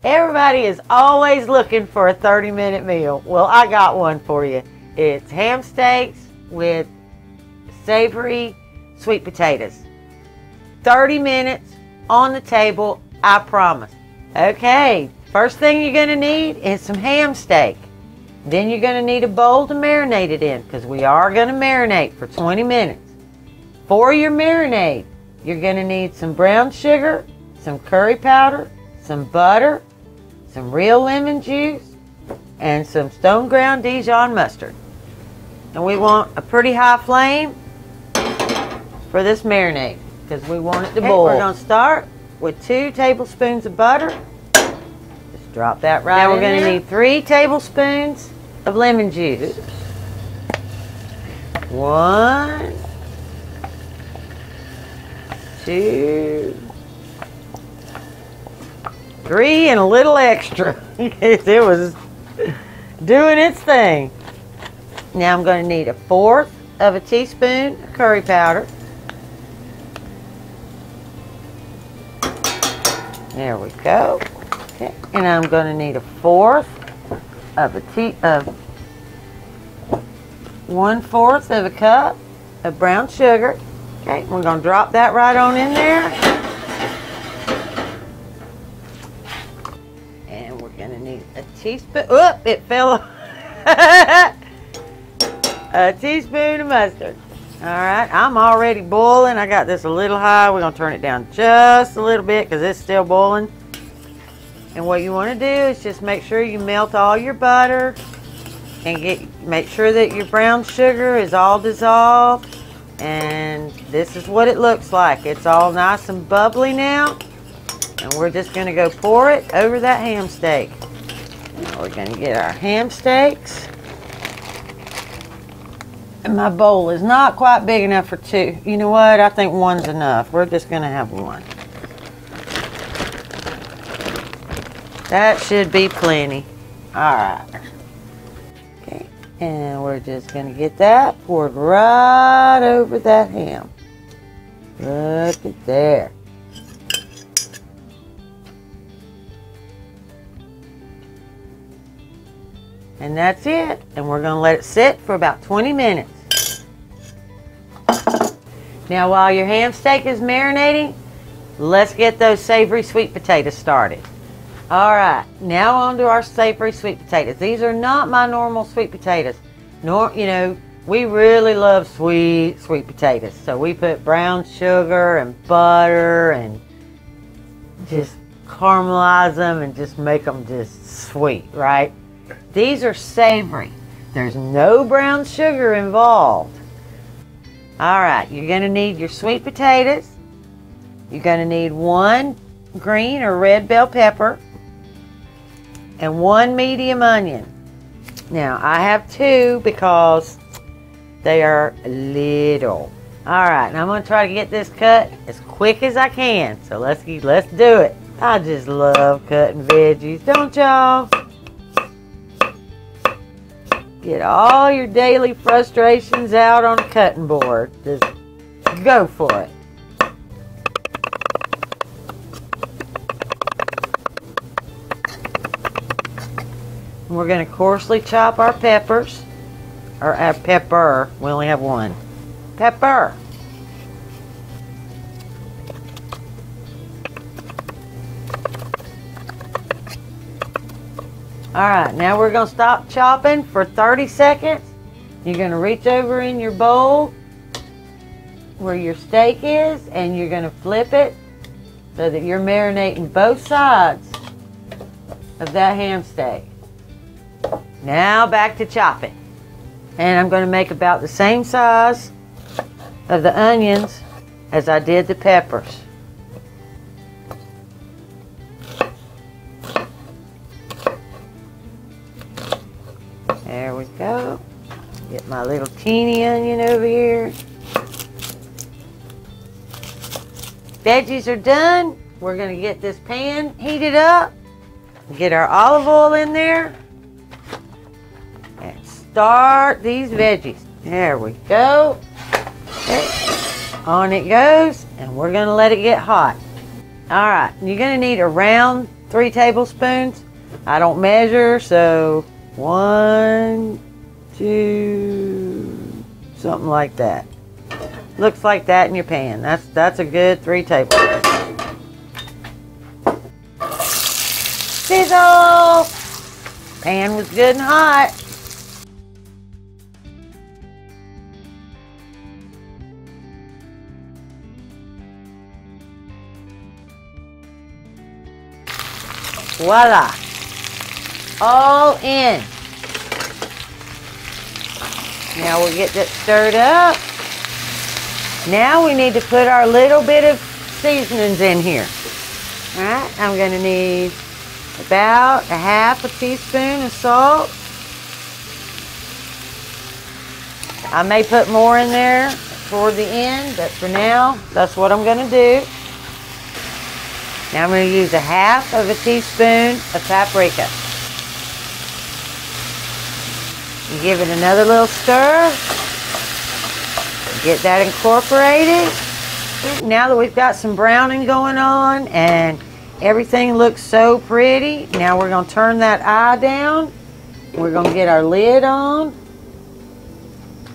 Everybody is always looking for a 30-minute meal. Well, I got one for you. It's ham steaks with savory sweet potatoes. 30 minutes on the table, I promise. Okay, first thing you're going to need is some ham steak. Then you're going to need a bowl to marinate it in, because we are going to marinate for 20 minutes. For your marinade, you're going to need some brown sugar, some curry powder, some butter, some real lemon juice, and some stone ground Dijon mustard. And we want a pretty high flame for this marinade, because we want it to boil. We're going to start with 2 tablespoons of butter. Just drop that right in there. Now we're going to need 3 tablespoons of lemon juice. 1, 2, 3, and a little extra. It was doing its thing. Now I'm going to need 1/4 of a teaspoon of curry powder. There we go. Okay. And I'm going to need 1/4 of a 1/4 of a cup of brown sugar. Okay, we're going to drop that right on in there. And we're going to need a teaspoon. Oop, it fell. A teaspoon of mustard. All right, I'm already boiling. I got this a little high. We're going to turn it down just a little bit because it's still boiling. And what you want to do is just make sure you melt all your butter and make sure that your brown sugar is all dissolved. And this is what it looks like. It's all nice and bubbly now. And we're just going to go pour it over that ham steak. Now we're going to get our ham steaks. And my bowl is not quite big enough for 2. You know what? I think 1's enough. We're just going to have 1. That should be plenty. All right. Okay. And we're just going to get that poured right over that ham. Look at there. And that's it. And we're going to let it sit for about 20 minutes. Now while your ham steak is marinating, let's get those savory sweet potatoes started. All right, now on to our savory sweet potatoes. These are not my normal sweet potatoes. You know, we really love sweet potatoes. So we put brown sugar and butter and just caramelize them and just make them just sweet, right? These are savory. There's no brown sugar involved. All right, you're going to need your sweet potatoes. You're going to need 1 green or red bell pepper and 1 medium onion. Now, I have 2 because they are little. All right, now I'm going to try to get this cut as quick as I can. So let's do it. I just love cutting veggies, don't y'all? Get all your daily frustrations out on a cutting board. Just go for it. And we're going to coarsely chop our peppers. Or pepper. We only have 1. Pepper. Alright, now we're going to stop chopping for 30 seconds. You're going to reach over in your bowl where your steak is, and you're going to flip it so that you're marinating both sides of that ham steak. Now back to chopping. And I'm going to make about the same size of the onions as I did the peppers. There we go. Get my little teeny onion over here. Veggies are done. We're going to get this pan heated up. Get our olive oil in there. And start these veggies. There we go. Okay. On it goes. And we're going to let it get hot. Alright, you're going to need a round 3 tablespoons. I don't measure, so 1, 2, something like that. Looks like that in your pan. That's a good 3 tablespoons. Sizzle! Pan was good and hot. Voila! All in. Now we'll get that stirred up. Now we need to put our little bit of seasonings in here. Alright, I'm going to need about a half a teaspoon of salt. I may put more in there toward the end, but for now, that's what I'm going to do. Now I'm going to use a half of a teaspoon of paprika. And give it another little stir. Get that incorporated. Now that we've got some browning going on and everything looks so pretty, now we're going to turn that eye down. We're going to get our lid on.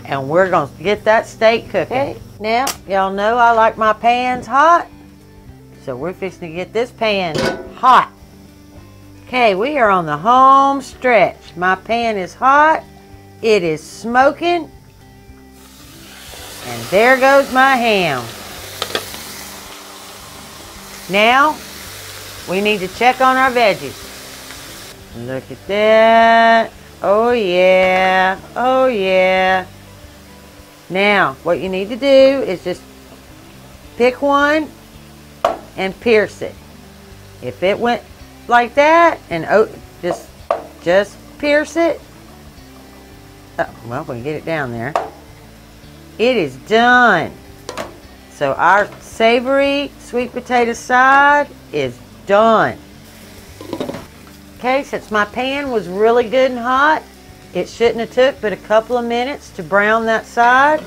And we're going to get that steak cooking. Okay. Now, y'all know I like my pans hot. So we're fixing to get this pan hot. Okay, we are on the home stretch. My pan is hot. It is smoking. And there goes my ham. Now, we need to check on our veggies. Look at that. Oh yeah. Oh yeah. Now, what you need to do is just pick one and pierce it. If it went like that and just pierce it. Oh, well, we can get it down there. It is done. So our savory sweet potato side is done. Okay, since my pan was really good and hot, it shouldn't have took but a couple of minutes to brown that side.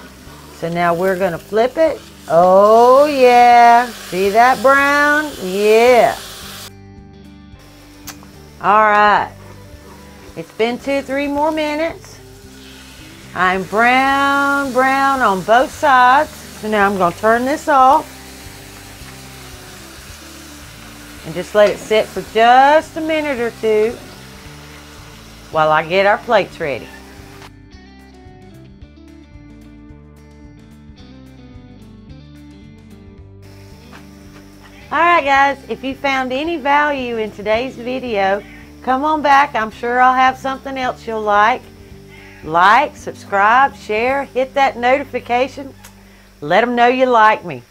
So now we're going to flip it. Oh yeah, see that brown? Yeah. All right, it's been 2-3 more minutes. I'm brown on both sides. So now I'm going to turn this off and just let it sit for just a minute or two while I get our plates ready. Alright guys, if you found any value in today's video, come on back. I'm sure I'll have something else you'll like. Like, subscribe, share, hit that notification. Let them know you like me.